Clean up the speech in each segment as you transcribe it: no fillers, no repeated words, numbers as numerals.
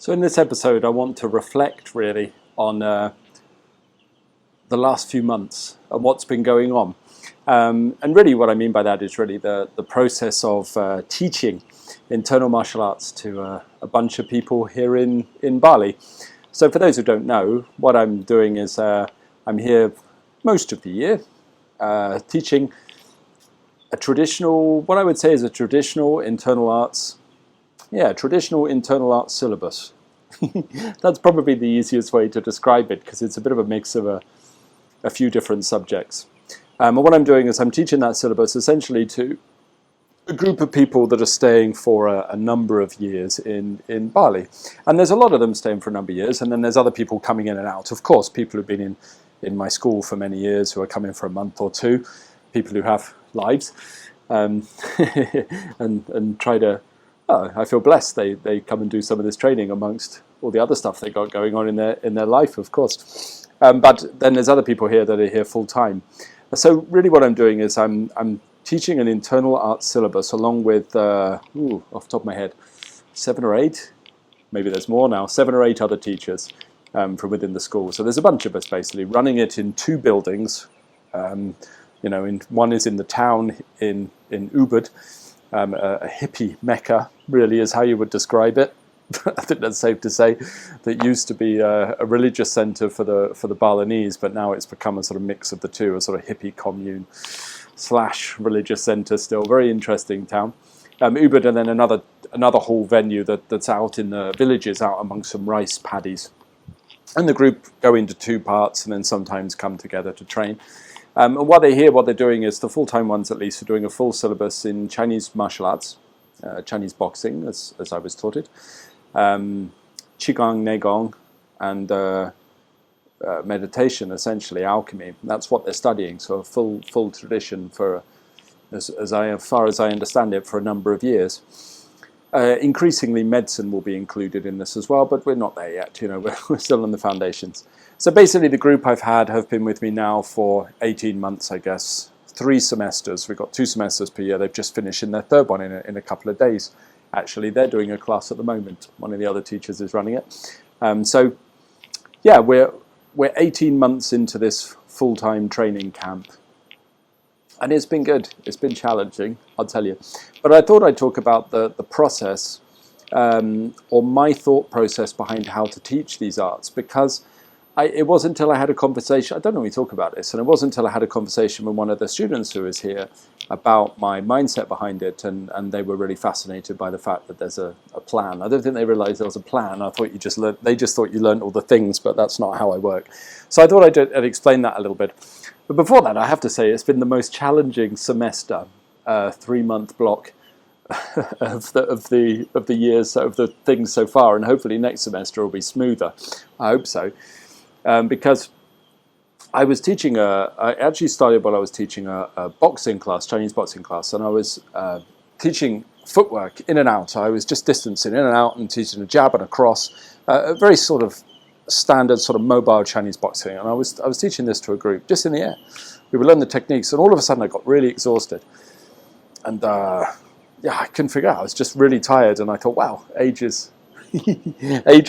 So in this episode, I want to reflect really on the last few months and what's been going on. And really what I mean by that is really the process of teaching internal martial arts to a bunch of people here in Bali. So for those who don't know, what I'm doing is I'm here most of the year teaching a traditional, what I would say is a traditional internal arts syllabus. That's probably the easiest way to describe it because it's a bit of a mix of a few different subjects. And what I'm doing is I'm teaching that syllabus essentially to a group of people that are staying for a number of years in Bali. And there's a lot of them staying for a number of years, and then there's other people coming in and out. Of course, people who've been in my school for many years who are coming for a month or two, people who have lives, and try to, I feel blessed they come and do some of this training amongst all the other stuff they got going on in their life, of course. But then there's other people here that are here full time. So really what I'm doing is I'm teaching an internal arts syllabus along with, off the top of my head, 7 or 8, maybe there's more now, 7 or 8 other teachers from within the school. So there's a bunch of us basically running it in 2 buildings. One is in the town in Ubud, a hippie mecca, really is how you would describe it. I think that's safe to say. That used to be a religious centre for the Balinese, but now it's become a sort of mix of the two, a sort of hippie commune / religious centre still. Very interesting town. Ubud, and then another whole venue that's out in the villages, out amongst some rice paddies. And the group go into 2 parts and then sometimes come together to train. And while they're here, what they're doing is, the full-time ones at least, are doing a full syllabus in Chinese martial arts, Chinese boxing, as I was taught it, Qigong, Gong, and meditation, essentially, alchemy. That's what they're studying, so a full tradition for, as far as I understand it, for a number of years. Increasingly, medicine will be included in this as well, but we're not there yet. We're still on the foundations. So basically, the group I've had have been with me now for 18 months, I guess. 3 semesters. We've got 2 semesters per year. They've just finished in their 3rd one in a couple of days. Actually, they're doing a class at the moment. One of the other teachers is running it. We're 18 months into this full-time training camp. And it's been good. It's been challenging, I'll tell you. But I thought I'd talk about the process, or my thought process behind how to teach these arts, because it wasn't until I had a conversation, I don't normally talk about this, and it wasn't until I had a conversation with one of the students who was here about my mindset behind it, and they were really fascinated by the fact that there's a plan. I don't think they realized there was a plan. I thought they just thought you learned all the things, but that's not how I work. So I thought I'd explain that a little bit. But before that, I have to say it's been the most challenging semester, 3-month block of the years, of the things so far, and hopefully next semester will be smoother. I hope so. Because I was teaching I actually started while I was teaching a boxing class, Chinese boxing class, and I was teaching footwork in and out. I was just distancing in and out and teaching a jab and a cross, a very sort of standard sort of mobile Chinese boxing. And I was teaching this to a group just in the air. We would learn the techniques, and all of a sudden I got really exhausted. And I couldn't figure out. I was just really tired, and I thought, wow, age is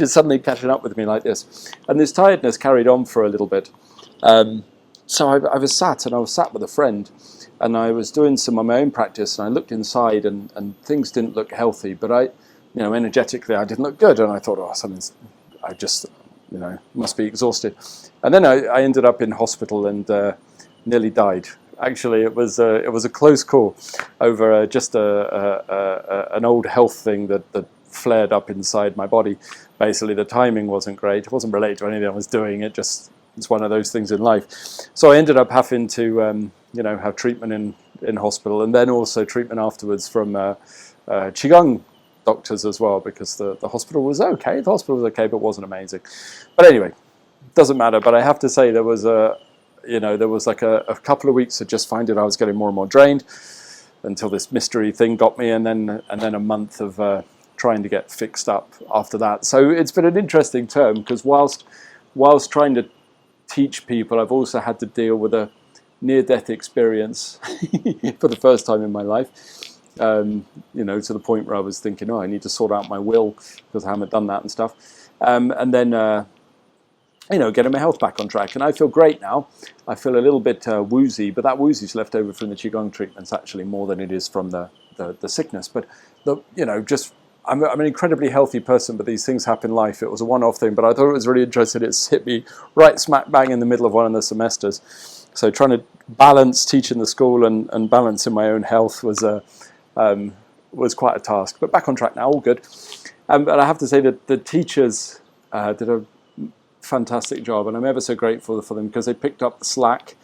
suddenly catching up with me like this. And this tiredness carried on for a little bit. So I was sat with a friend, and I was doing some of my own practice, and I looked inside, and things didn't look healthy, but energetically I didn't look good, and I thought, I just must be exhausted. And then I ended up in hospital and nearly died. Actually, it was a close call over just an old health thing that flared up inside my body. Basically, the timing wasn't great. It wasn't related to anything I was doing. It's one of those things in life. So I ended up having to have treatment in hospital, and then also treatment afterwards from Qigong doctors as well, because the hospital was okay. The hospital was okay, but wasn't amazing. But anyway, doesn't matter. But I have to say there was like a couple of weeks of just finding I was getting more and more drained until this mystery thing got me, and then a month of trying to get fixed up after that. So it's been an interesting term, because whilst trying to teach people, I've also had to deal with a near-death experience for the first time in my life. You know, to the point where I was thinking, oh, I need to sort out my will because I haven't done that and stuff. And then, you know, getting my health back on track. And I feel great now. I feel a little bit woozy, but that woozy's left over from the Qigong treatments actually more than it is from the sickness. But, you know, just I'm an incredibly healthy person, but these things happen in life. It was a one-off thing, but I thought it was really interesting. It's hit me right smack bang in the middle of one of the semesters. So trying to balance teaching the school and balancing my own health was quite a task. But back on track now, all good. But I have to say that the teachers did a fantastic job, and I'm ever so grateful for them because they picked up the slack,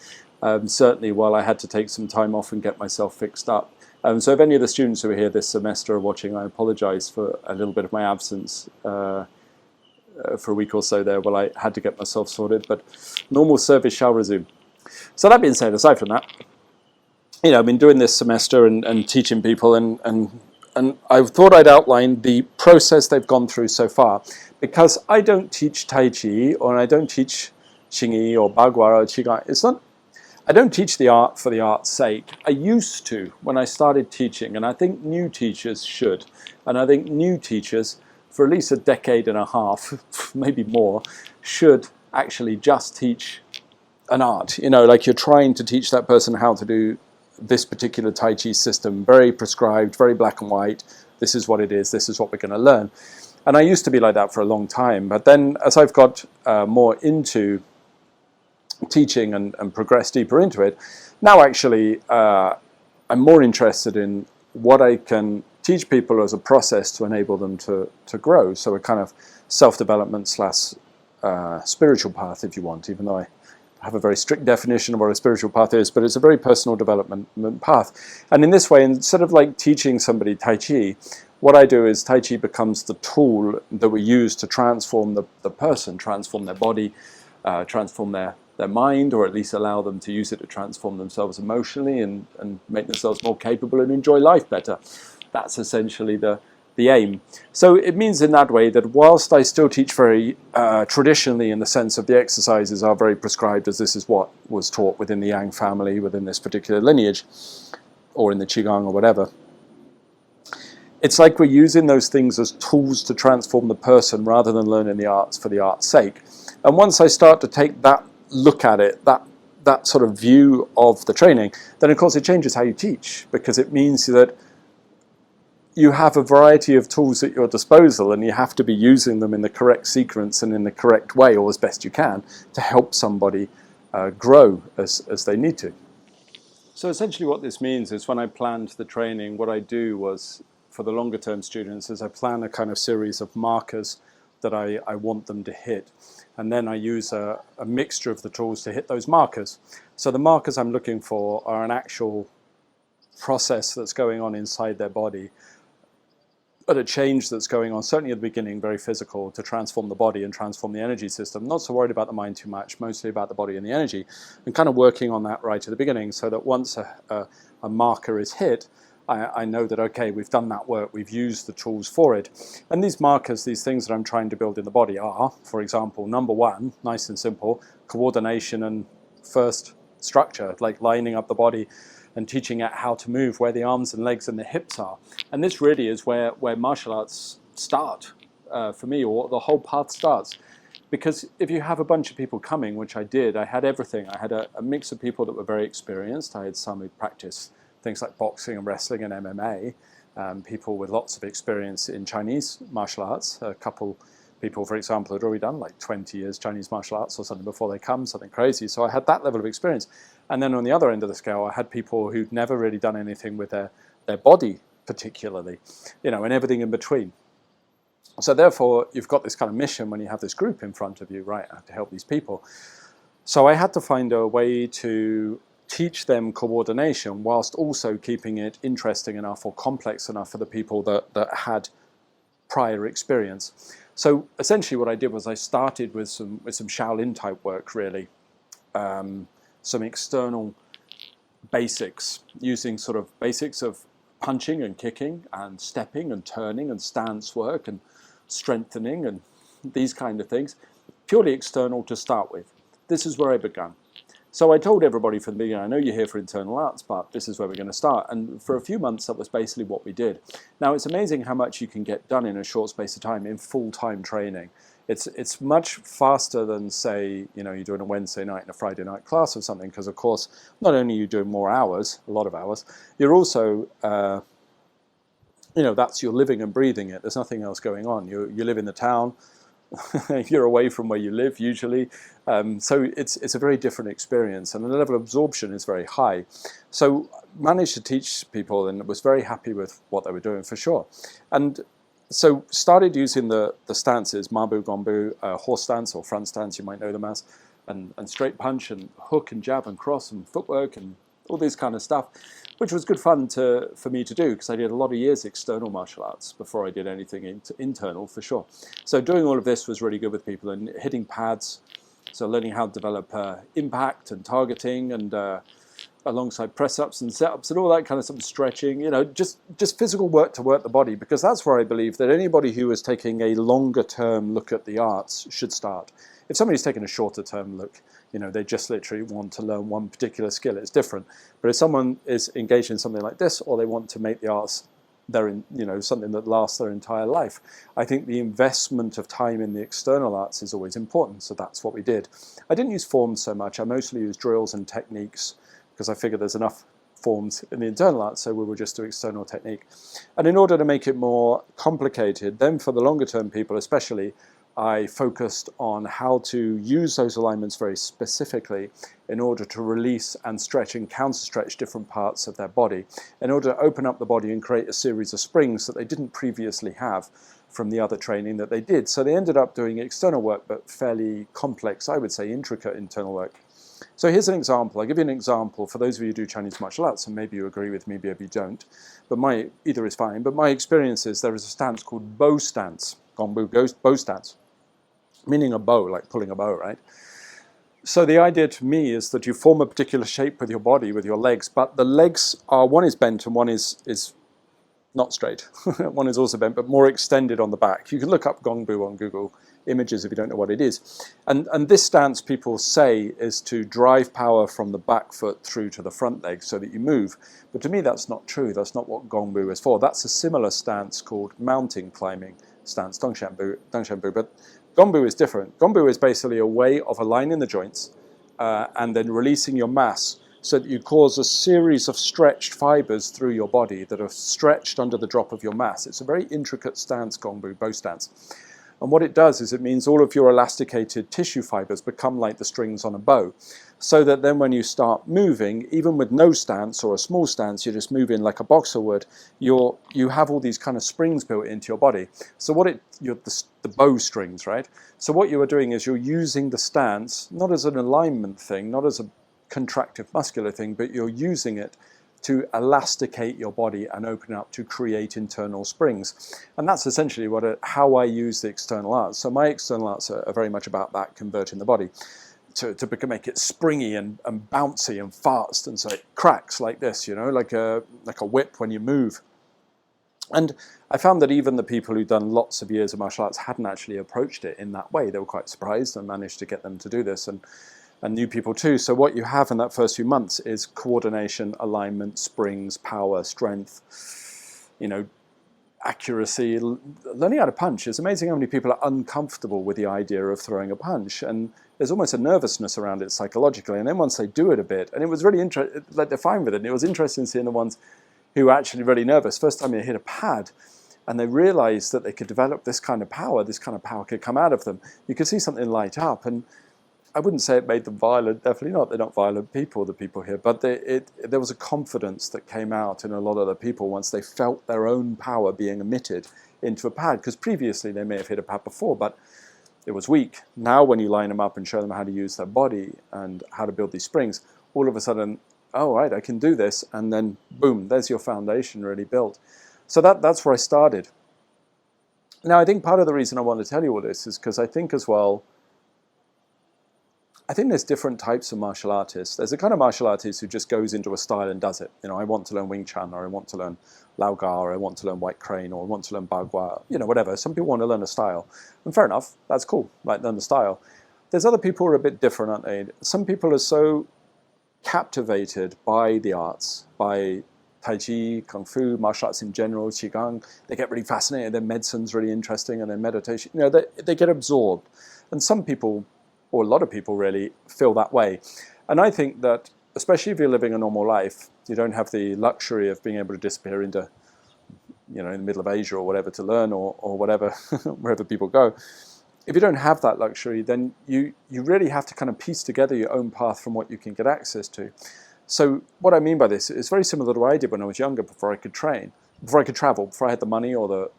certainly while I had to take some time off and get myself fixed up. So if any of the students who are here this semester are watching, I apologise for a little bit of my absence for a week or so there while I had to get myself sorted, but normal service shall resume. So that being said, aside from that, you know, I've been doing this semester and teaching people, and I thought I'd outline the process they've gone through so far, because I don't teach Tai Chi, or I don't teach Xingyi or Bagua or Qigong. It's not, I don't teach the art for the art's sake. I used to when I started teaching, and I think new teachers should. And I think new teachers, for at least a decade and a half, maybe more, should actually just teach an art. You know, like you're trying to teach that person how to do this particular Tai Chi system, very prescribed, very black and white. This is what it is. This is what we're going to learn. And I used to be like that for a long time. But then as I've got more into teaching and progress deeper into it, now actually I'm more interested in what I can teach people as a process to enable them to grow. So a kind of self-development slash spiritual path, if you want, even though I have a very strict definition of what a spiritual path is, but it's a very personal development path. And in this way, instead of like teaching somebody Tai Chi, what I do is Tai Chi becomes the tool that we use to transform the person, transform their body, transform their mind, or at least allow them to use it to transform themselves emotionally and make themselves more capable and enjoy life better. That's essentially the aim. So it means in that way that whilst I still teach very traditionally, in the sense of the exercises are very prescribed, as this is what was taught within the Yang family, within this particular lineage, or in the Qigong or whatever, it's like we're using those things as tools to transform the person rather than learning the arts for the art's sake. And once I start to take that look at it, that sort of view of the training, then of course it changes how you teach, because it means that you have a variety of tools at your disposal, and you have to be using them in the correct sequence and in the correct way, or as best you can, to help somebody grow as they need to. So essentially what this means is, when I planned the training, what I do was, for the longer term students, is I plan a kind of series of markers that I want them to hit. And then I use a mixture of the tools to hit those markers. So the markers I'm looking for are an actual process that's going on inside their body, but a change that's going on, certainly at the beginning, very physical, to transform the body and transform the energy system. Not so worried about the mind too much, mostly about the body and the energy, and kind of working on that right at the beginning, so that once a marker is hit, I know that, okay, we've done that work, we've used the tools for it. And these markers, these things that I'm trying to build in the body are, for example, number one, nice and simple, coordination and first structure, like lining up the body and teaching it how to move, where the arms and legs and the hips are. And this really is where martial arts start, for me, or the whole path starts. Because if you have a bunch of people coming, which I did, I had everything. I had a mix of people that were very experienced. I had some who practiced things like boxing and wrestling and MMA, people with lots of experience in Chinese martial arts. A couple people, for example, had already done like 20 years Chinese martial arts or something before they come, something crazy. So I had that level of experience. And then on the other end of the scale, I had people who'd never really done anything with their body particularly, you know, and everything in between. So therefore, you've got this kind of mission when you have this group in front of you, right? I have to help these people. So I had to find a way to teach them coordination whilst also keeping it interesting enough or complex enough for the people that had prior experience. So essentially what I did was I started with some Shaolin type work, really. Some external basics, using sort of basics of punching and kicking and stepping and turning and stance work and strengthening and these kind of things, purely external to start with. This is where I began. So I told everybody from the beginning, I know you're here for internal arts, but this is where we're going to start. And for a few months, that was basically what we did. Now, it's amazing how much you can get done in a short space of time in full-time training. It's much faster than, say, you're doing a Wednesday night and a Friday night class or something, because, of course, not only are you doing more hours, a lot of hours, you're also, that's you're living and breathing it. There's nothing else going on. You live in the town. You're away from where you live usually, so it's a very different experience, and the level of absorption is very high. So managed to teach people, and was very happy with what they were doing for sure. And so started using the stances, Mabu, Gongbu, horse stance or front stance, you might know them as, and straight punch and hook and jab and cross and footwork and all this kind of stuff, which was good fun for me to do, because I did a lot of years external martial arts before I did anything internal, for sure. So doing all of this was really good with people, and hitting pads, so learning how to develop impact and targeting, and alongside press-ups and set-ups and all that kind of stuff, stretching, just physical work to work the body, because that's where I believe that anybody who is taking a longer-term look at the arts should start. If somebody's taking a shorter-term look, they just literally want to learn one particular skill, it's different. But if someone is engaged in something like this, or they want to make the arts something that lasts their entire life, I think the investment of time in the external arts is always important. So that's what we did. I didn't use forms so much. I mostly used drills and techniques, because I figured there's enough forms in the internal arts, so we will just do external technique. And in order to make it more complicated, then for the longer term people especially, I focused on how to use those alignments very specifically in order to release and stretch and counter-stretch different parts of their body, in order to open up the body and create a series of springs that they didn't previously have from the other training that they did. So they ended up doing external work, but fairly complex, I would say, intricate internal work. So here's an example. I'll give you an example for those of you who do Chinese martial arts, and maybe you agree with me, maybe you don't, but either is fine. But my experience is there is a stance called bow stance, Gongbu bow stance, meaning a bow, like pulling a bow, right? So the idea to me is that you form a particular shape with your body, with your legs, but the legs are, one is bent and one is not straight. One is also bent, but more extended on the back. You can look up Gongbu on Google Images if you don't know what it is. And this stance, people say, is to drive power from the back foot through to the front leg so that you move. But to me, that's not true. That's not what Gongbu is for. That's a similar stance called mountain climbing stance, Dongshanbu. But Gongbu is different. Gongbu is basically a way of aligning the joints and then releasing your mass so that you cause a series of stretched fibers through your body that are stretched under the drop of your mass. It's a very intricate stance, Gongbu, bow stance. And what it does is it means all of your elasticated tissue fibers become like the strings on a bow, so that then when you start moving, even with no stance or a small stance, you're just moving like a boxer would, you have all these kind of springs built into your body. So the bow strings, right? So what you are doing is you're using the stance, not as an alignment thing, not as a contractive muscular thing, but you're using it to elasticate your body and open up to create internal springs. And that's essentially how I use the external arts. So my external arts are very much about that, converting the body to make it springy and bouncy and fast, and so it cracks like this, like a whip when you move. And I found that even the people who'd done lots of years of martial arts hadn't actually approached it in that way. They were quite surprised, and managed to get them to do this, and new people too. So what you have in that first few months is coordination, alignment, springs, power, strength, accuracy, learning how to punch. It's amazing how many people are uncomfortable with the idea of throwing a punch, and there's almost a nervousness around it psychologically. And then once they do it a bit, and it was really interesting, like they're fine with it, and it was interesting seeing the ones who were actually really nervous. First time they hit a pad, and they realized that they could develop this kind of power could come out of them. You could see something light up, and I wouldn't say it made them violent, definitely not. They're not violent people, the people here. But there was a confidence that came out in a lot of the people once they felt their own power being emitted into a pad. Because previously they may have hit a pad before, but it was weak. Now when you line them up and show them how to use their body and how to build these springs, all of a sudden, oh, right, I can do this. And then, boom, there's your foundation really built. So that's where I started. Now, I think part of the reason I want to tell you all this is because I think as well, I think there's different types of martial artists. There's a kind of martial artist who just goes into a style and does it. I want to learn Wing Chun, or I want to learn Lao Ga, or I want to learn White Crane, or I want to learn Bagua, whatever. Some people want to learn a style. And fair enough, that's cool, learn the style. There's other people who are a bit different, aren't they? Some people are so captivated by the arts, by Tai Chi, Kung Fu, martial arts in general, Qigong. They get really fascinated. Their medicine's really interesting, and their meditation. They get absorbed. And some people, or a lot of people really, feel that way. And I think that, especially if you're living a normal life, you don't have the luxury of being able to disappear into, in the middle of Asia or whatever to learn, or whatever, wherever people go. If you don't have that luxury, then you really have to kind of piece together your own path from what you can get access to. So what I mean by this is very similar to what I did when I was younger, before I could travel, before I had the money or the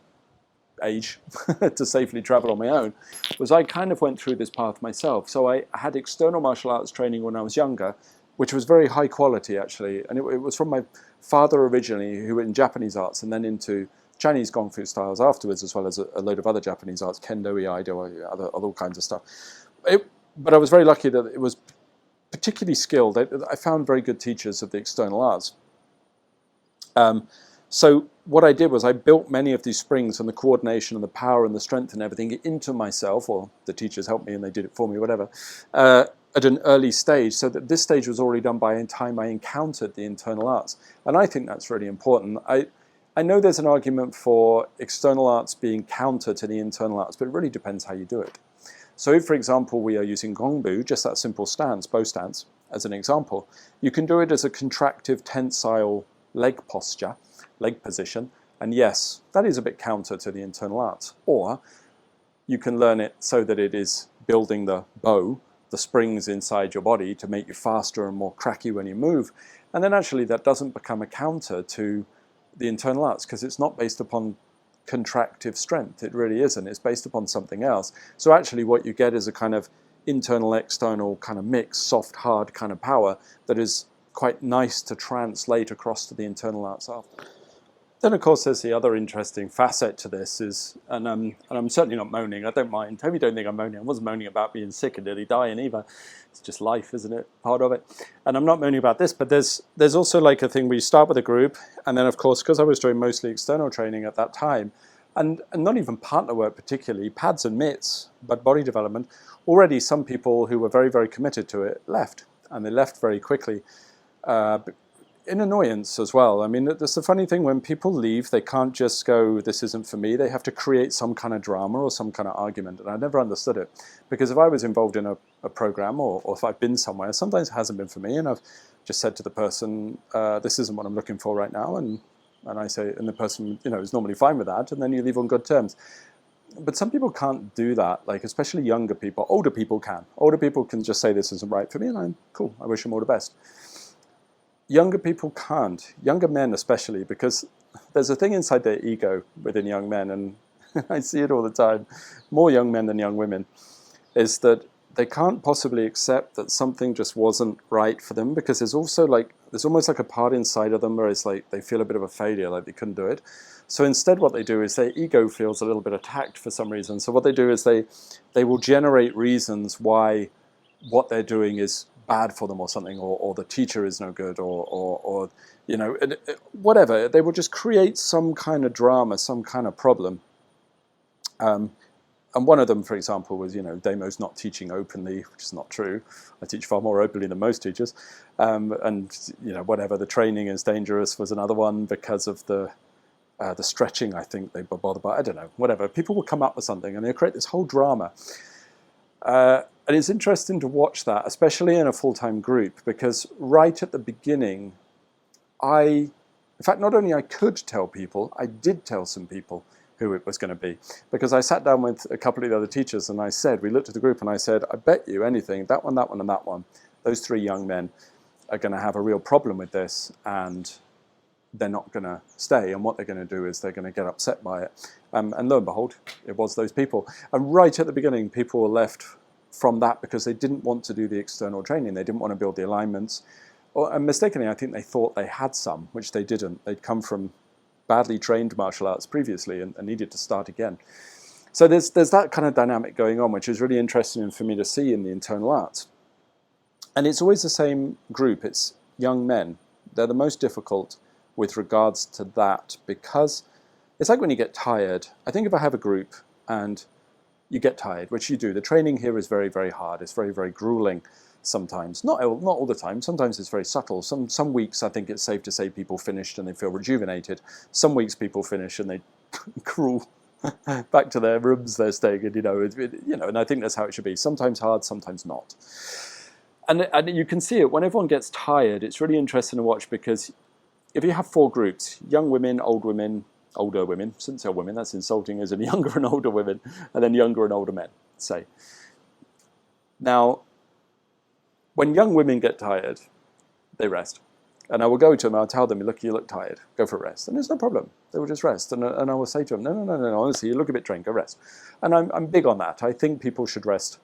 age to safely travel on my own, was I kind of went through this path myself. So I had external martial arts training when I was younger, which was very high quality actually. And it was from my father originally, who went in Japanese arts and then into Chinese Gong Fu styles afterwards, as well as a load of other Japanese arts, Kendo, Iaido, other kinds of stuff. But I was very lucky that it was particularly skilled. I found very good teachers of the external arts. So what I did was I built many of these springs and the coordination and the power and the strength and everything into myself, or the teachers helped me and they did it for me, whatever, at an early stage, so that this stage was already done by the time I encountered the internal arts. And I think that's really important. I know there's an argument for external arts being counter to the internal arts, but it really depends how you do it. So if, for example, we are using Gongbu, just that simple stance, bow stance, as an example, you can do it as a contractive, tensile leg posture, leg position, and yes, that is a bit counter to the internal arts. Or you can learn it so that it is building the bow, the springs inside your body to make you faster and more cracky when you move. And then actually that doesn't become a counter to the internal arts, because it's not based upon contractive strength. It really isn't. It's based upon something else. So actually what you get is a kind of internal, external kind of mix, soft, hard kind of power that is quite nice to translate across to the internal arts after. Then, of course, there's the other interesting facet to this is, and I'm certainly not moaning, I don't mind. Hope you don't think I'm moaning. I wasn't moaning about being sick and nearly dying either. It's just life, isn't it? Part of it. And I'm not moaning about this, but there's also like a thing where you start with a group, and then, of course, because I was doing mostly external training at that time, and not even partner work particularly, pads and mitts, but body development, already some people who were very, very committed to it left, and they left very quickly. In annoyance as well. I mean, that's the funny thing, when people leave, they can't just go, this isn't for me. They have to create some kind of drama or some kind of argument. And I never understood it. Because if I was involved in a program, or if I've been somewhere, sometimes it hasn't been for me. And I've just said to the person, this isn't what I'm looking for right now. And I say, and the person, is normally fine with that. And then you leave on good terms. But some people can't do that, like especially younger people. Older people can. Older people can just say this isn't right for me. And I'm cool. I wish them all the best. Younger people can't, younger men especially, because there's a thing inside their ego within young men, and I see it all the time, more young men than young women, is that they can't possibly accept that something just wasn't right for them, because there's also there's almost like a part inside of them where it's like they feel a bit of a failure, like they couldn't do it. So instead what they do is their ego feels a little bit attacked for some reason. So what they do is they will generate reasons why what they're doing is bad for them or something, or the teacher is no good, or whatever. They will just create some kind of drama, some kind of problem. And one of them, for example, was, Damo's not teaching openly, which is not true. I teach far more openly than most teachers. And whatever, the training is dangerous was another one because of the stretching, I think they were bothered by. I don't know, whatever. People will come up with something and they'll create this whole drama. And it's interesting to watch that, especially in a full-time group, because right at the beginning, in fact, not only I could tell people, I did tell some people who it was going to be. Because I sat down with a couple of the other teachers and we looked at the group and I said, I bet you anything, that one, and that one, those three young men are going to have a real problem with this, and they're not going to stay. And what they're going to do is they're going to get upset by it. And lo and behold, it was those people. And right at the beginning, people were left from that because they didn't want to do the external training. They didn't want to build the alignments. And mistakenly, I think they thought they had some, which they didn't. They'd come from badly trained martial arts previously and needed to start again. So there's that kind of dynamic going on, which is really interesting for me to see in the internal arts. And it's always the same group. It's young men. They're the most difficult with regards to that, because it's like when you get tired. I think if I have a group and you get tired, which you do, the training here is very, very hard. It's very, very grueling. sometimes. Not all the time. Sometimes it's very subtle. Some weeks I think it's safe to say people finished and they feel rejuvenated. Some weeks people finish and they crawl back to their rooms they're staying in, and I think that's how it should be. Sometimes hard, sometimes not. And you can see it when everyone gets tired. It's really interesting to watch, because if you have 4 groups, young women, older women, shouldn't say women, that's insulting, as in younger and older women, and then younger and older men, say. Now, when young women get tired, they rest. And I will go to them and I'll tell them, look, you look tired, go for a rest. And there's no problem. They will just rest. And I will say to them, no, honestly, you look a bit drained, go rest. And I'm big on that. I think people should rest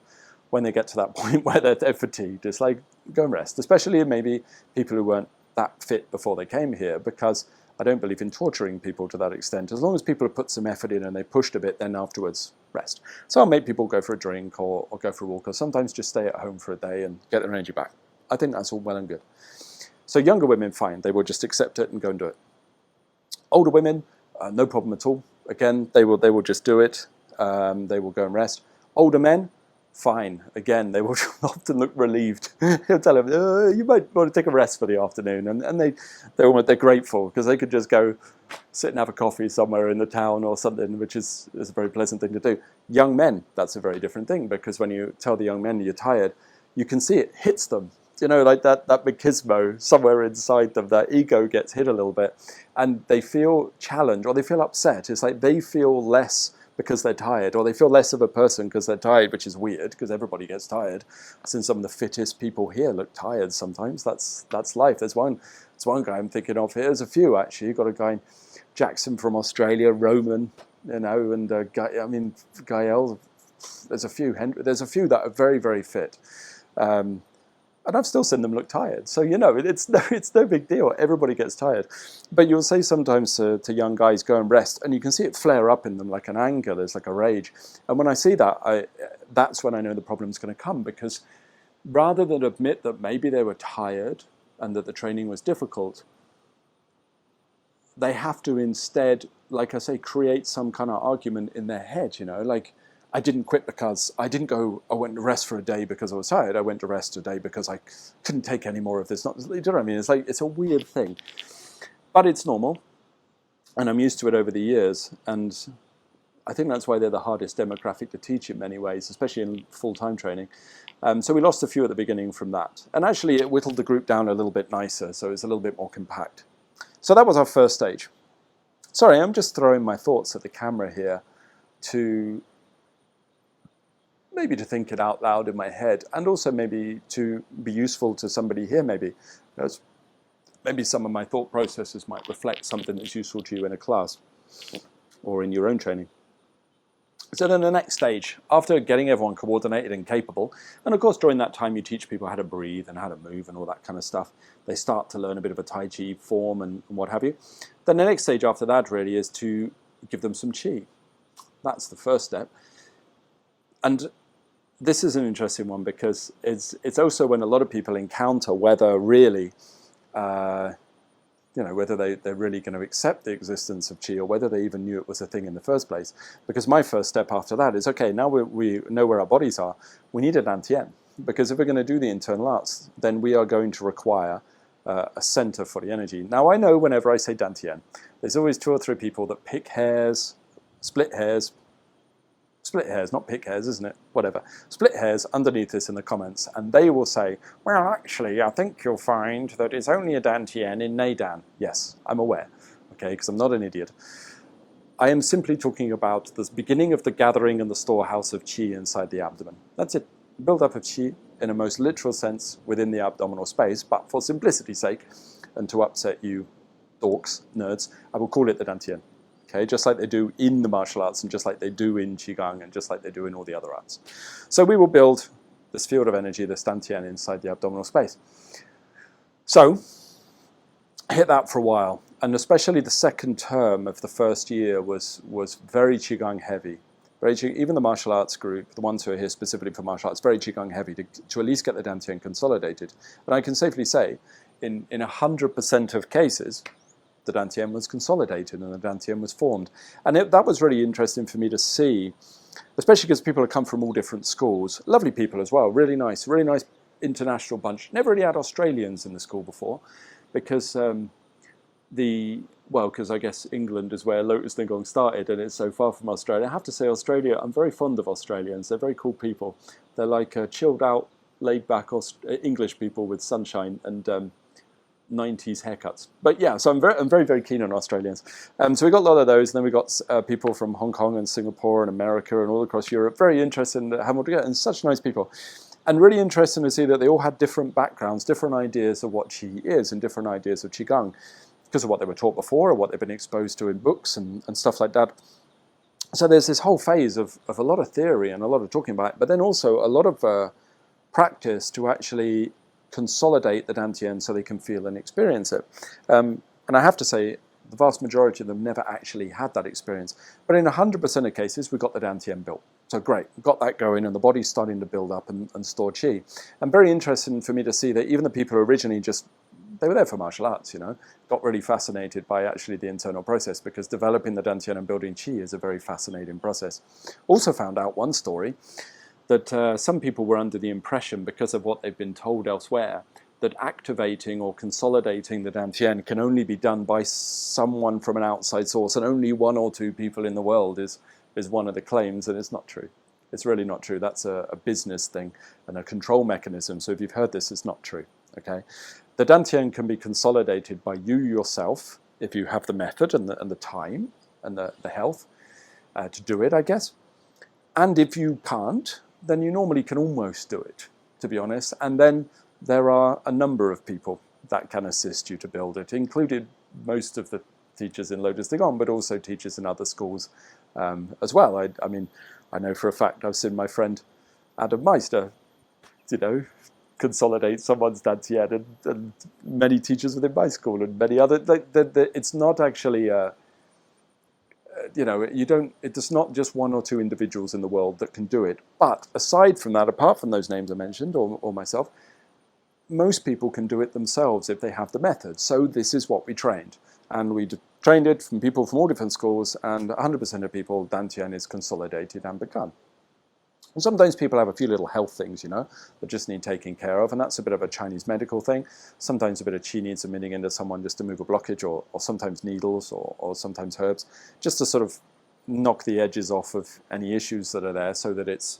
when they get to that point where they're fatigued. It's like, go and rest, especially maybe people who weren't that fit before they came here, because I don't believe in torturing people to that extent. As long as people have put some effort in and they pushed a bit, then afterwards rest. So I'll make people go for a drink or go for a walk, or sometimes just stay at home for a day and get their energy back. I think that's all well and good. So younger women, fine, they will just accept it and go and do it. Older women, no problem at all. Again, they will just do it. They will go and rest. Older men, fine. Again, they will often look relieved. He'll tell them, you might want to take a rest for the afternoon. And they're grateful, because they could just go sit and have a coffee somewhere in the town or something, which is a very pleasant thing to do. Young men, that's a very different thing, because when you tell the young men you're tired, you can see it hits them. Like that machismo somewhere inside them, that ego gets hit a little bit, and they feel challenged or they feel upset. It's like they feel less because they're tired, or they feel less of a person because they're tired, which is weird, because everybody gets tired. Since some of the fittest people here look tired sometimes. That's life. There's one guy I'm thinking of here. There's a few, actually. You've got a guy, Jackson from Australia, Roman, and Gael. There's a few that are very, very fit. And I've still seen them look tired. So, it's no big deal. Everybody gets tired. But you'll say sometimes to young guys, go and rest. And you can see it flare up in them like an anger. There's like a rage. And when I see that, that's when I know the problem's going to come. Because rather than admit that maybe they were tired and that the training was difficult, they have to instead, like I say, create some kind of argument in their head, like, I didn't quit because I went to rest for a day because I was tired. I went to rest a day because I couldn't take any more of this. You know what I mean? It's like, it's a weird thing, but it's normal. And I'm used to it over the years. And I think that's why they're the hardest demographic to teach in many ways, especially in full-time training. So we lost a few at the beginning from that. And actually it whittled the group down a little bit nicer. So it's a little bit more compact. So that was our first stage. Sorry, I'm just throwing my thoughts at the camera here to maybe to think it out loud in my head, and also maybe to be useful to somebody here, maybe. Maybe some of my thought processes might reflect something that's useful to you in a class or in your own training. So then the next stage, after getting everyone coordinated and capable, and of course during that time you teach people how to breathe and how to move and all that kind of stuff, they start to learn a bit of a Tai Chi form and what have you. Then the next stage after that really is to give them some Qi. That's the first step. And this is an interesting one, because it's also when a lot of people encounter whether really, whether they're really going to accept the existence of Qi, or whether they even knew it was a thing in the first place. Because my first step after that is, okay, now we know where our bodies are, we need a Dan Tian. Because if we're going to do the internal arts, then we are going to require a center for the energy. Now I know whenever I say Dan Tian, there's always 2 or 3 people that pick hairs, split hairs, not pick hairs, isn't it? Whatever. Split hairs underneath this in the comments, and they will say, well, actually, I think you'll find that it's only a Dan Tian in Neidan. Yes, I'm aware, okay, because I'm not an idiot. I am simply talking about the beginning of the gathering and the storehouse of Qi inside the abdomen. That's it. Build up of Qi in a most literal sense within the abdominal space, but for simplicity's sake, and to upset you dorks, nerds, I will call it the Dan Tian. Okay, just like they do in the martial arts, and just like they do in Qigong, and just like they do in all the other arts. So we will build this field of energy, this Dan Tian, inside the abdominal space. So hit that for a while, and especially the second term of the first year was very Qigong heavy. Even the martial arts group, the ones who are here specifically for martial arts, very Qigong heavy to at least get the Dan Tian consolidated. And I can safely say, in 100% of cases, the Dan Tian was consolidated and the Dan Tian was formed. And that was really interesting for me to see, especially because people have come from all different schools. Lovely people as well, really nice international bunch. Never really had Australians in the school before, because because I guess England is where Lotus and Gong started, and it's so far from Australia. I have to say, Australia, I'm very fond of Australians. They're very cool people. They're like chilled out, laid back English people with sunshine and 90s haircuts. But yeah, so I'm very, very keen on Australians. So we got a lot of those, and then we got people from Hong Kong and Singapore and America and all across Europe. Very interested in having together, and such nice people. And really interesting to see that they all had different backgrounds, different ideas of what Qi is, and different ideas of Qigong, because of what they were taught before or what they've been exposed to in books and stuff like that. So there's this whole phase of a lot of theory and a lot of talking about it, but then also a lot of practice to actually consolidate the Dan Tian so they can feel and experience it. And I have to say, the vast majority of them never actually had that experience. But in 100% of cases, we got the Dan Tian built. So great, we've got that going, and the body's starting to build up and store Qi. And very interesting for me to see that even the people who originally they were there for martial arts, got really fascinated by actually the internal process, because developing the Dan Tian and building Qi is a very fascinating process. Also found out one story, that some people were under the impression, because of what they've been told elsewhere, that activating or consolidating the Dan Tian can only be done by someone from an outside source, and only 1 or 2 people in the world is one of the claims, and it's not true. It's really not true. That's a business thing and a control mechanism. So if you've heard this, it's not true. Okay, the Dan Tian can be consolidated by you yourself, if you have the method and the time and the health to do it, I guess. And if you can't, then you normally can almost do it, to be honest. And then there are a number of people that can assist you to build it, including most of the teachers in Lotus de Gong, but also teachers in other schools as well. I mean, I know for a fact I've seen my friend Adam Meister, consolidate someone's Dan Tian, and many teachers within my school and many other. It's not actually it's not just 1 or 2 individuals in the world that can do it. But aside from that, apart from those names I mentioned, or myself, most people can do it themselves if they have the method. So this is what we trained. And we trained it from people from all different schools, and 100% of people, Dan Tian is consolidated and begun. And sometimes people have a few little health things, that just need taking care of, and that's a bit of a Chinese medical thing. Sometimes a bit of Qi needs admitting into someone just to move a blockage, or sometimes needles, or sometimes herbs, just to sort of knock the edges off of any issues that are there, so that it's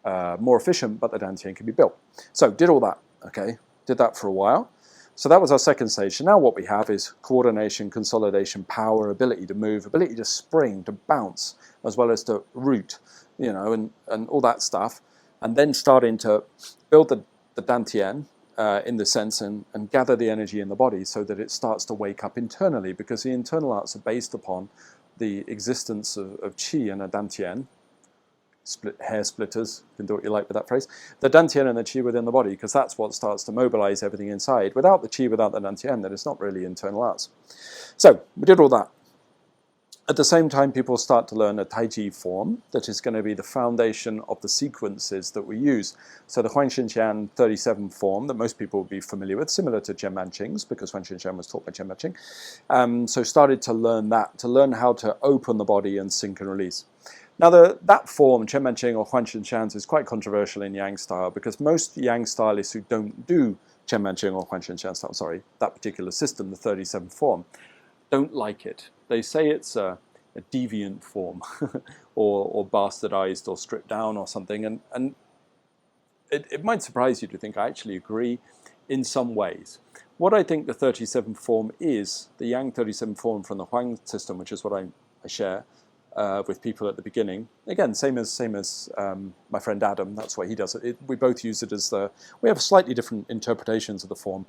more efficient, but the Dan Tian can be built. So did all that, okay? Did that for a while. So that was our second stage. So now what we have is coordination, consolidation, power, ability to move, ability to spring, to bounce, as well as to root, and all that stuff. And then starting to build the Dan Tian in the sense and gather the energy in the body so that it starts to wake up internally, because the internal arts are based upon the existence of Qi and a Dan Tian. Hair splitters, you can do what you like with that phrase. The Dan Tian and the Qi within the body, because that's what starts to mobilize everything inside. Without the Qi, without the Dan Tian, then it's not really internal arts. So we did all that. At the same time, people start to learn a Tai Chi form that is going to be the foundation of the sequences that we use. So the Huan Xinjian 37 form that most people will be familiar with, similar to Chen Manqing's, because Huan Xinjian was taught by Chen Manqing. So started to learn that, to learn how to open the body and sink and release. Now, that form, Chen Manqing or Huan Xinjian's, is quite controversial in Yang style, because most Yang stylists who don't do Chen Manqing or Huan Xinjian style, that particular system, the 37 form, don't like it. They say it's a deviant form or bastardized or stripped down or something. And it might surprise you to think I actually agree in some ways. What I think the 37 form is, the Yang 37 form from the Huang system, which is what I share with people at the beginning. Again, same as my friend Adam, that's why he does it. We both use it as we have slightly different interpretations of the form.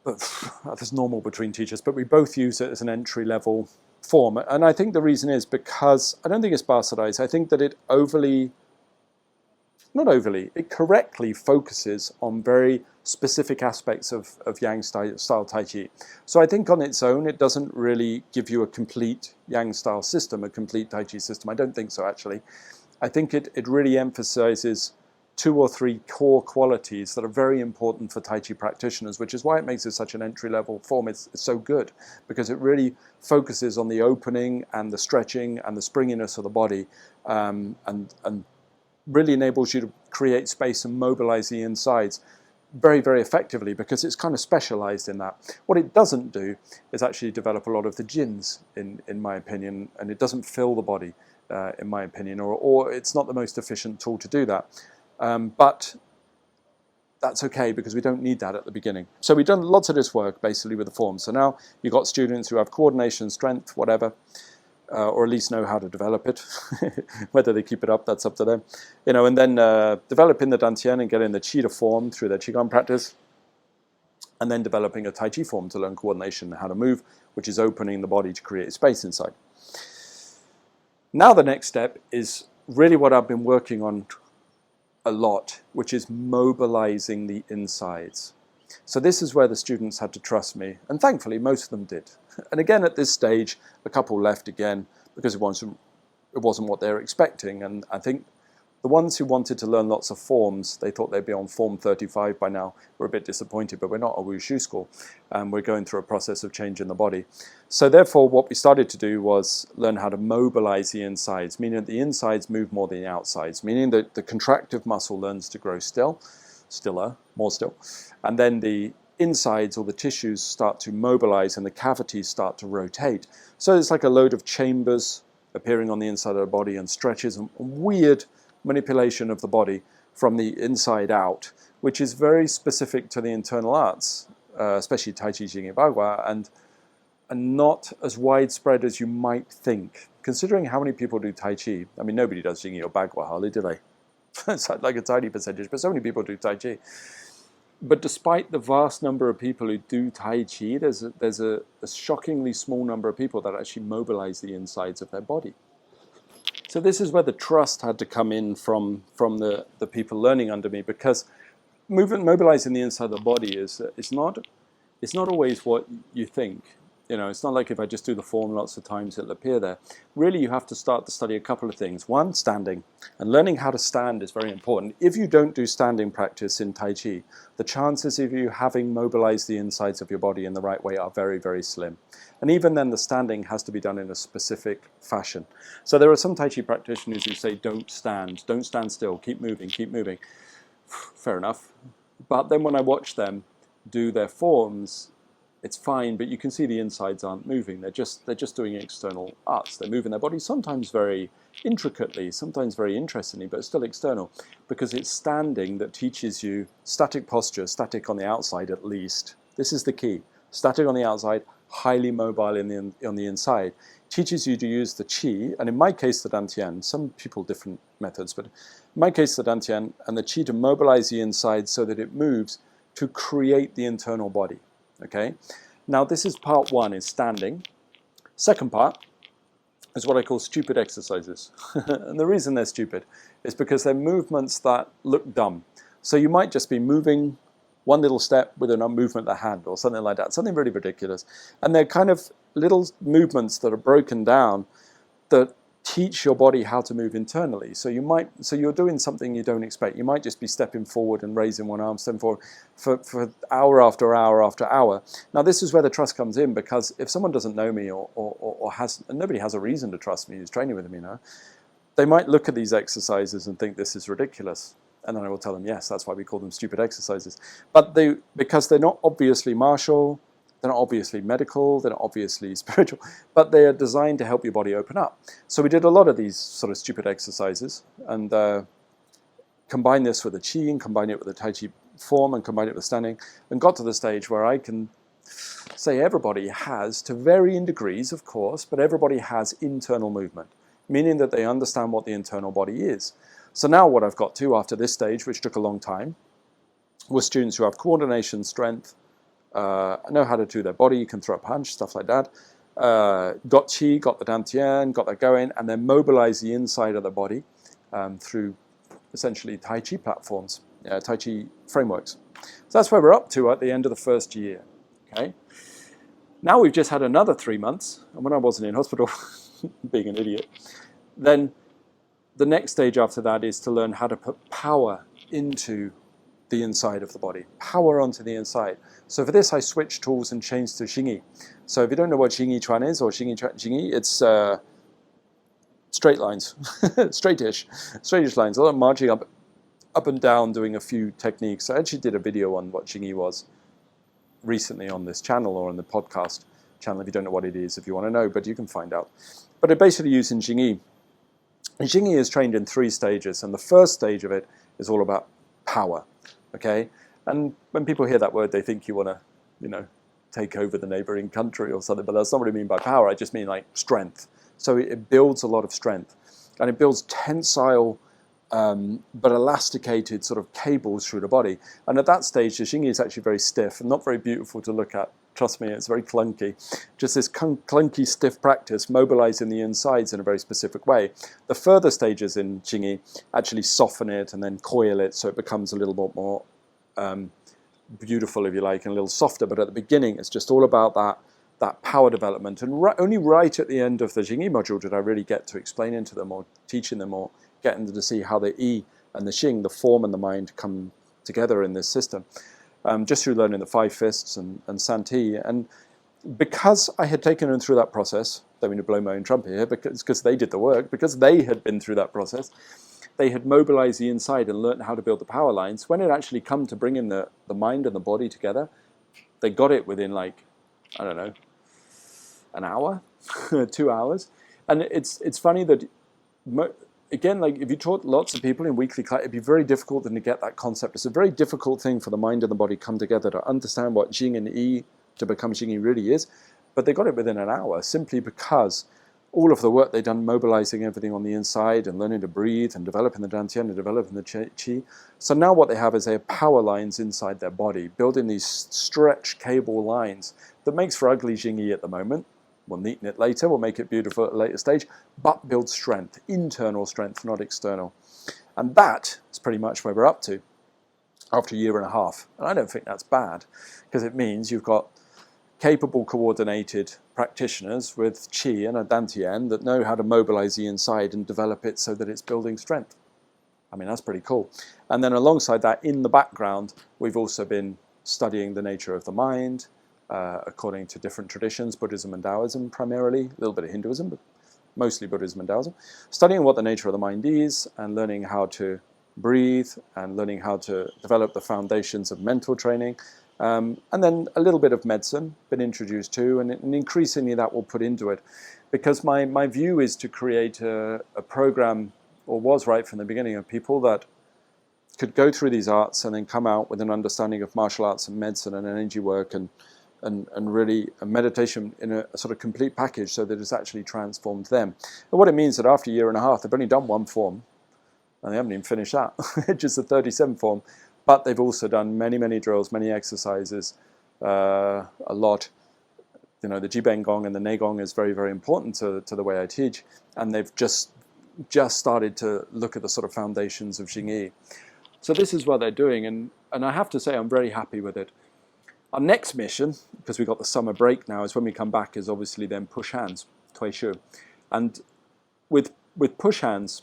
But that's normal between teachers, but we both use it as an entry-level form. And I think the reason is because, I don't think it's bastardized, I think that it it correctly focuses on very specific aspects of Yang style Tai Chi. So I think on its own, it doesn't really give you a complete Yang style system, a complete Tai Chi system. I don't think so, actually. I think it really emphasizes 2 or 3 core qualities that are very important for Tai Chi practitioners, which is why it makes it such an entry-level form. It's so good, because it really focuses on the opening and the stretching and the springiness of the body, and really enables you create space and mobilize the insides very, very effectively, because it's kind of specialized in that. What it doesn't do is actually develop a lot of the jins, in my opinion, and it doesn't fill the body, in my opinion, or it's not the most efficient tool to do that. But that's okay, because we don't need that at the beginning. So we've done lots of this work basically with the forms. So now you've got students who have coordination, strength, whatever, or at least know how to develop it. Whether they keep it up, that's up to them. You know, and then developing the Dan Tian and getting the Qi to form through their Qigong practice, and then developing a Tai Chi form to learn coordination and how to move, which is opening the body to create space inside. Now the next step is really what I've been working on a lot, which is mobilizing the insides. So this is where the students had to trust me, and thankfully most of them did. And again, at this stage, a couple left again because it wasn't what they were expecting. And I think the ones who wanted to learn lots of forms, they thought they'd be on form 35 by now, were a bit disappointed, but we're not a wushu school, and we're going through a process of changing the body. So therefore, what we started to do was learn how to mobilize the insides, meaning that the insides move more than the outsides, meaning that the contractive muscle learns to grow stiller, more still, and then the insides or the tissues start to mobilize and the cavities start to rotate. So it's like a load of chambers appearing on the inside of the body, and stretches and weird manipulation of the body from the inside out, which is very specific to the internal arts, especially Tai Chi, Xingyi, Bagua, and not as widespread as you might think. Considering how many people do Tai Chi, I mean, nobody does Xingyi or Bagua hardly, do they? It's like a tiny percentage, but so many people do Tai Chi. But despite the vast number of people who do Tai Chi, there's a shockingly small number of people that actually mobilize the insides of their body. So this is where the trust had to come in from the people learning under me, because mobilizing the inside of the body is not always what you think. You know, it's not like if I just do the form lots of times it'll appear there. Really, you have to start to study a couple of things. One, standing. And learning how to stand is very important. If you don't do standing practice in Tai Chi, the chances of you having mobilized the insides of your body in the right way are very, very slim. And even then, the standing has to be done in a specific fashion. So there are some Tai Chi practitioners who say, don't stand still, keep moving, keep moving. Fair enough. But then when I watch them do their forms, it's fine, but you can see the insides aren't moving. They're just doing external arts. They're moving their body, sometimes very intricately, sometimes very interestingly, but still external, because it's standing that teaches you static posture, static on the outside at least. This is the key. Static on the outside, highly mobile on the inside. Teaches you to use the Qi, and in my case the Dan Tian, some people different methods, but in my case the Dan Tian and the Qi to mobilize the inside so that it moves to create the internal body. Okay, now this is part one, is standing. Second part is what I call stupid exercises. And the reason they're stupid is because they're movements that look dumb. So you might just be moving one little step with a movement of the hand or something like that, something really ridiculous. And they're kind of little movements that are broken down that teach your body how to move internally. So you're doing something you don't expect. You might just be stepping forward and raising one arm, stepping forward for hour after hour after hour. Now this is where the trust comes in, because if someone doesn't know me or has, and nobody has a reason to trust me who's training with me, you know, they might look at these exercises and think this is ridiculous. And then I will tell them, yes, that's why we call them stupid exercises. But because they're not obviously martial, they're not obviously medical, they're not obviously spiritual, but they are designed to help your body open up. So we did a lot of these sort of stupid exercises, and combined this with the Qi, and combined it with the Tai Chi form, and combined it with standing, and got to the stage where I can say everybody has, to varying degrees of course, but everybody has internal movement, meaning that they understand what the internal body is. So now what I've got to, after this stage, which took a long time, was students who have coordination, strength, know how to do their body, you can throw a punch, stuff like that. Got Qi, got the Dan Tian, got that going, and then mobilize the inside of the body through essentially Tai Chi platforms, Tai Chi frameworks. So that's where we're up to at the end of the first year. Okay. Now we've just had another 3 months, and when I wasn't in hospital, being an idiot, then the next stage after that is to learn how to put power into the inside of the body, power onto the inside. So for this I switched tools and changed to Xingyi. So if you don't know what Xingyiquan is, or Xingyi, it's straight lines, straightish lines, a lot of marching up up and down doing a few techniques. I actually did a video on what Xingyi was recently on this channel or on the podcast channel. If you don't know what it is, if you want to know, but you can find out. But I basically use in Xingyi. And Xingyi is trained in 3 stages, and the first stage of it is all about power, okay? And when people hear that word, they think you want to, you know, take over the neighboring country or something, but that's not what I mean by power. I just mean like strength. So it builds a lot of strength, and it builds tensile but elasticated sort of cables through the body. And at that stage, the Xingyi is actually very stiff and not very beautiful to look at. Trust me, it's very clunky. Just this clunky, stiff practice, mobilizing the insides in a very specific way. The further stages in Xingyi actually soften it and then coil it so it becomes a little bit more beautiful, if you like, and a little softer. But at the beginning, it's just all about that power development. And only right at the end of the Xingyi module did I really get to explaining to them or teaching them or getting them to see how the Yi and the Xing, the form and the mind, come together in this system. Just through learning the 5 fists and Santi. And because I had taken them through that process, don't mean to blow my own trumpet here, because they did the work, because they had been through that process, they had mobilized the inside and learned how to build the power lines. When it actually come to bringing the mind and the body together, they got it within like, I don't know, an hour, 2 hours. And it's funny that, again, like if you taught lots of people in weekly class, it'd be very difficult then to get that concept. It's a very difficult thing for the mind and the body come together to understand what Xing and Yi to become Xingyi really is. But they got it within an hour simply because all of the work they've done mobilizing everything on the inside and learning to breathe and developing the Dan Tian and developing the Qi. So now what they have is they have power lines inside their body, building these stretch cable lines that makes for ugly Xingyi at the moment. We'll neaten it later, we'll make it beautiful at a later stage, but build strength, internal strength, not external. And that is pretty much where we're up to after a year and a half. And I don't think that's bad, because it means you've got capable, coordinated practitioners with Qi and a Dan Tian that know how to mobilize the inside and develop it so that it's building strength. I mean, that's pretty cool. And then alongside that, in the background, we've also been studying the nature of the mind, according to different traditions, Buddhism and Taoism primarily, a little bit of Hinduism, but mostly Buddhism and Taoism. Studying what the nature of the mind is and learning how to breathe and learning how to develop the foundations of mental training. And then a little bit of medicine, been introduced to, and increasingly that will put into it. Because my view is to create a program, or was right from the beginning, of people that could go through these arts and then come out with an understanding of martial arts and medicine and energy work and really a meditation in a sort of complete package so that it's actually transformed them. And what it means that after a year and a half, they've only done 1 form, and they haven't even finished that, just the 37 form, but they've also done many, many drills, many exercises, a lot. You know, the Jibeng Gong and the Ne Gong is very, very important to the way I teach, and they've just started to look at the sort of foundations of Xingyi. So this is what they're doing, and I have to say I'm very happy with it. Our next mission, because we've got the summer break now, is when we come back, is obviously then push hands, Tui Shu. And with push hands,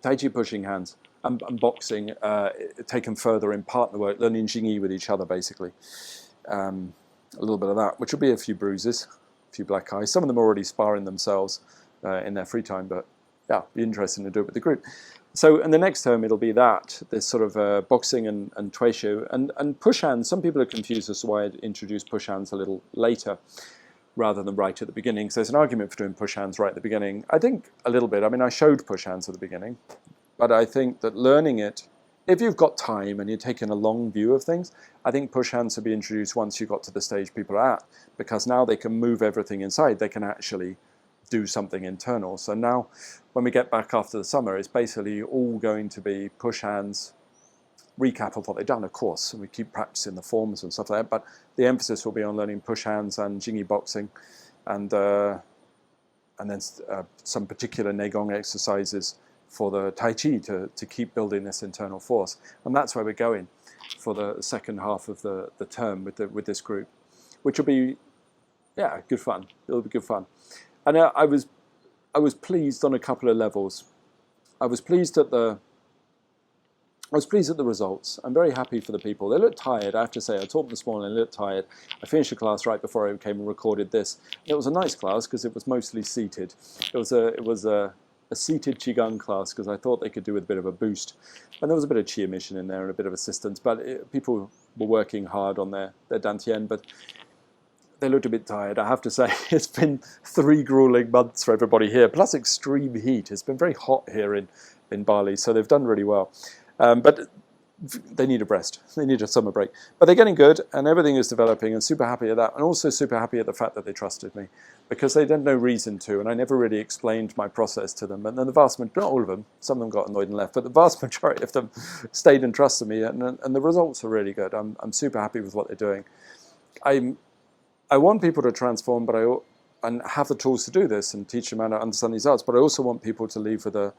Tai Chi pushing hands, and boxing taken further in partner work, learning Xingyi with each other basically. A little bit of that, which will be a few bruises, a few black eyes. Some of them are already sparring themselves in their free time, but yeah, it'll be interesting to do it with the group. So in the next term, it'll be this sort of boxing and Tui Shu. And push hands, some people are confused as to why I introduced push hands a little later rather than right at the beginning. So there's an argument for doing push hands right at the beginning. I think a little bit. I mean, I showed push hands at the beginning, but I think that learning it, if you've got time and you're taking a long view of things, I think push hands should be introduced once you got to the stage people are at, because now they can move everything inside. They can actually do something internal. So now when we get back after the summer, it's basically all going to be push hands, recap of what they've done, of course, and we keep practicing the forms and stuff like that, but the emphasis will be on learning push hands and Xingyi boxing, and then some particular Ne Gong exercises for the Tai Chi to keep building this internal force. And that's where we're going for the second half of the term with this group, which will be, yeah, good fun. It'll be good fun. And I was pleased on a couple of levels. I was pleased at the results. I'm very happy for the people. They look tired, I have to say. I taught them this morning, they looked tired. I finished the class right before I came and recorded this. It was a nice class because it was mostly seated. It was a a seated Qigong class because I thought they could do with a bit of a boost. And there was a bit of Qi emission in there and a bit of assistance, but people were working hard on their Dan Tian, but they looked a bit tired. I have to say, it's been 3 grueling months for everybody here, plus extreme heat. It's been very hot here in Bali, so they've done really well. But they need a rest. They need a summer break. But they're getting good, and everything is developing, and super happy at that. And also super happy at the fact that they trusted me, because they had no reason to, and I never really explained my process to them. And then the vast majority, not all of them, some of them got annoyed and left, but the vast majority of them stayed and trusted me, and the results are really good. I'm super happy with what they're doing. I want people to transform, and have the tools to do this and teach them how to understand these arts, but I also want people to leave with a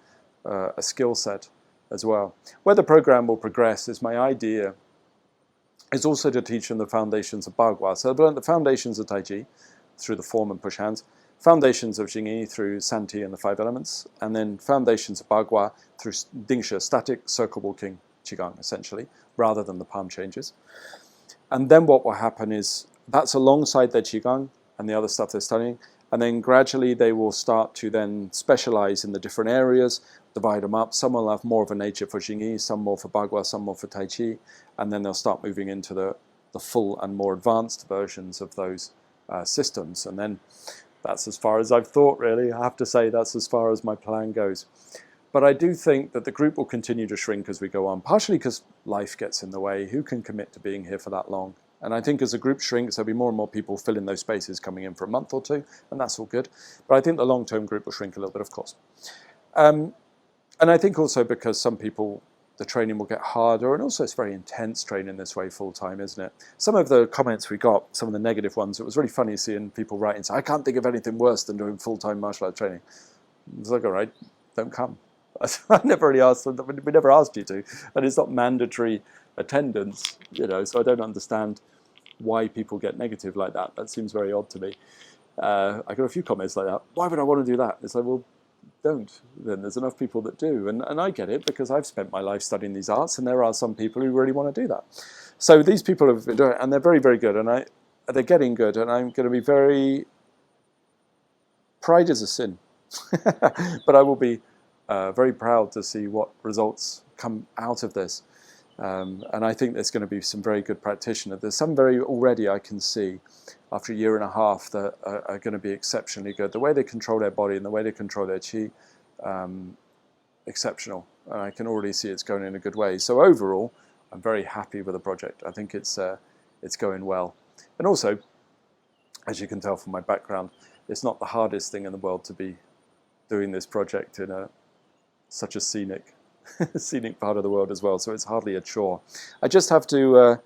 skill set as well. Where the program will progress is my idea is also to teach them the foundations of Bagua. So they've learned the foundations of Tai Chi through the form and push hands, foundations of Xingyi through Santi and the 5 elements, and then foundations of Bagua through Dingsha, static circle walking Qigong, essentially, rather than the palm changes. And then what will happen is that's alongside their Qigong and the other stuff they're studying, and then gradually they will start to then specialize in the different areas, divide them up. Some will have more of a nature for Xingyi, some more for Bagua, some more for Tai Chi, and then they'll start moving into the full and more advanced versions of those systems. And then that's as far as I've thought, really. I have to say that's as far as my plan goes. But I do think that the group will continue to shrink as we go on, partially because life gets in the way. Who can commit to being here for that long? And I think as the group shrinks, there'll be more and more people filling those spaces coming in for a month or 2, and that's all good. But I think the long-term group will shrink a little bit, of course. And I think also because some people, the training will get harder, and also it's very intense training this way full-time, isn't it? Some of the comments we got, some of the negative ones, it was really funny seeing people writing, say, I can't think of anything worse than doing full-time martial art training. It's like, all right, don't come. I never really asked them, we never asked you to, and it's not mandatory attendance, so I don't understand why people get negative like that. That seems very odd to me. I got a few comments like that. Why would I want to do that? It's like, well, don't. Then there's enough people that do. And I get it, because I've spent my life studying these arts, and there are some people who really want to do that. So these people have been doing it, and they're very, very good. And they're getting good, and I'm going to be very... Pride is a sin. But I will be very proud to see what results come out of this. And I think there's going to be some very good practitioners. There's some already I can see after a year and a half that are going to be exceptionally good. The way they control their body and the way they control their Qi, exceptional. And I can already see it's going in a good way. So overall, I'm very happy with the project. I think it's going well. And also, as you can tell from my background, it's not the hardest thing in the world to be doing this project in such a scenic part of the world as well, so it's hardly a chore. I just have to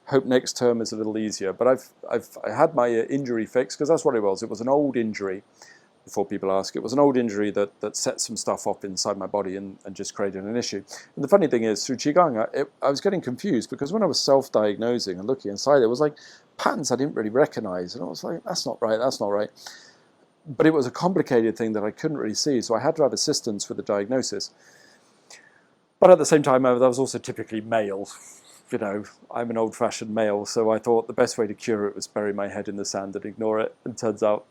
hope next term is a little easier, but I had my injury fixed, because that's what it was. It was an old injury, before people ask. It was an old injury that set some stuff off inside my body and just created an issue. And the funny thing is, through Qigong, I was getting confused, because when I was self-diagnosing and looking inside, it was like patterns I didn't really recognize, and I was like, that's not right, that's not right. But it was a complicated thing that I couldn't really see, so I had to have assistance with the diagnosis. But at the same time, I was also typically male. I'm an old-fashioned male, so I thought the best way to cure it was bury my head in the sand and ignore it. And turns out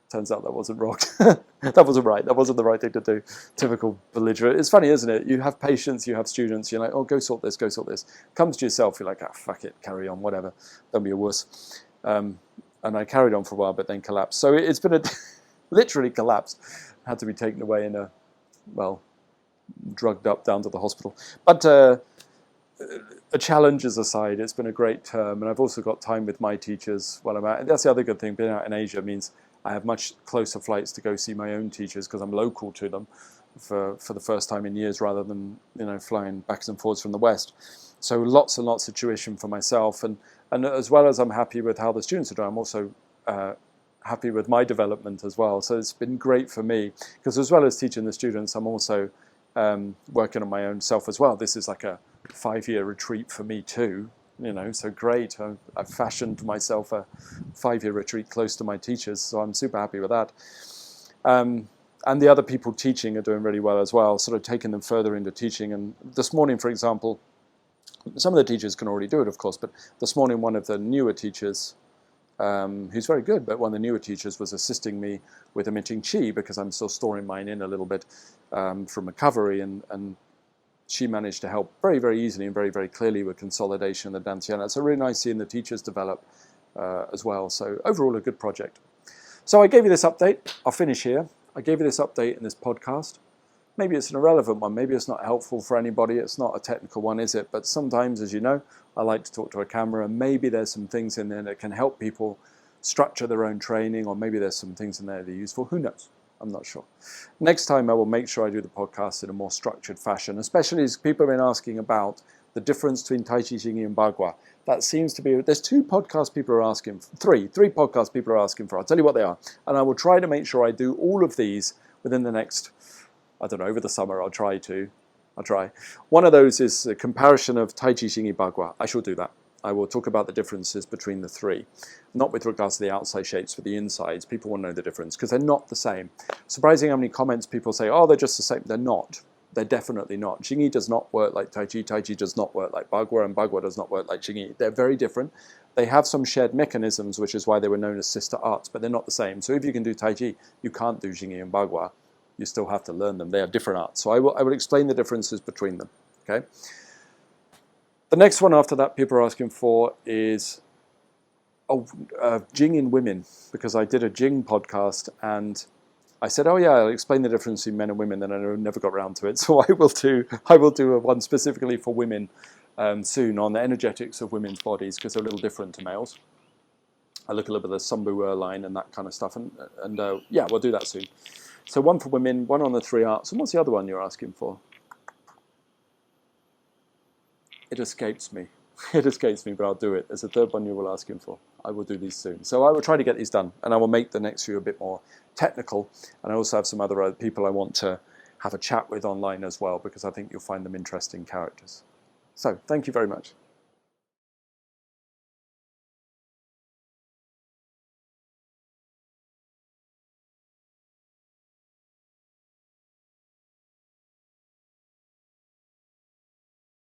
that wasn't wrong. That wasn't right. That wasn't the right thing to do. Typical belligerent. It's funny, isn't it? You have patients, you have students. You're like, oh, go sort this, go sort this. Comes to yourself, you're like, ah, fuck it, carry on, whatever. Don't be a wuss. And I carried on for a while, but then collapsed. So it's been literally collapsed. Had to be taken away in drugged up down to the hospital. But challenges aside, it's been a great term, and I've also got time with my teachers while I'm out. And that's the other good thing. Being out in Asia means I have much closer flights to go see my own teachers, because I'm local to them for the first time in years, rather than flying backwards and forwards from the West. So lots and lots of tuition for myself, and as well as I'm happy with how the students are doing, I'm also happy with my development as well. So it's been great for me, because as well as teaching the students, I'm also working on my own self as well. This is like a 5-year retreat for me too, so great. I've fashioned myself a 5-year retreat close to my teachers, so I'm super happy with that. And the other people teaching are doing really well as well, sort of taking them further into teaching. And this morning, for example, some of the teachers can already do it, of course, but this morning one of the newer teachers who's very good, but one of the newer teachers was assisting me with emitting Qi because I'm still storing mine in a little bit from recovery, and she managed to help very, very easily and very, very clearly with consolidation of the Dan Tian. It's really nice seeing the teachers develop as well. So overall, a good project. So I gave you this update. I'll finish here. I gave you this update in this podcast. Maybe it's an irrelevant one. Maybe it's not helpful for anybody. It's not a technical one, is it? But sometimes, as you know, I like to talk to a camera, and maybe there's some things in there that can help people structure their own training, or maybe there's some things in there that are useful. Who knows? I'm not sure. Next time, I will make sure I do the podcast in a more structured fashion, especially as people have been asking about the difference between Tai Chi, Xingyi, and Bagua. That seems to be, there's two podcasts people are asking, three podcasts people are asking for. I'll tell you what they are. And I will try to make sure I do all of these within the next, I don't know, over the summer. I'll try. One of those is a comparison of Tai Chi, Xingyi, Bagua. I shall do that. I will talk about the differences between the three. Not with regards to the outside shapes, but the insides. People want to know the difference because they're not the same. Surprising how many comments people say, oh, they're just the same. They're not. They're definitely not. Xingyi does not work like Tai Chi. Tai Chi does not work like Bagua, and Bagua does not work like Xingyi. They're very different. They have some shared mechanisms, which is why they were known as sister arts, but they're not the same. So if you can do Tai Chi, you can't do Xingyi and Bagua. You still have to learn them. They are different arts. So I will explain the differences between them. Okay. The next one after that people are asking for is Jing in women, because I did a Jing podcast and I said, oh yeah, I'll explain the difference between men and women, then I never got around to it. So I will do one specifically for women soon on the energetics of women's bodies, because they're a little different to males. I look a little bit at the Sumbu line and that kind of stuff, and yeah, we'll do that soon. So one for women, one on the three arts, and what's the other one you're asking for? It escapes me. It escapes me, but I'll do it. There's a third one you were asking for. I will do these soon. So I will try to get these done, and I will make the next few a bit more technical. And I also have some other people I want to have a chat with online as well, because I think you'll find them interesting characters. So thank you very much.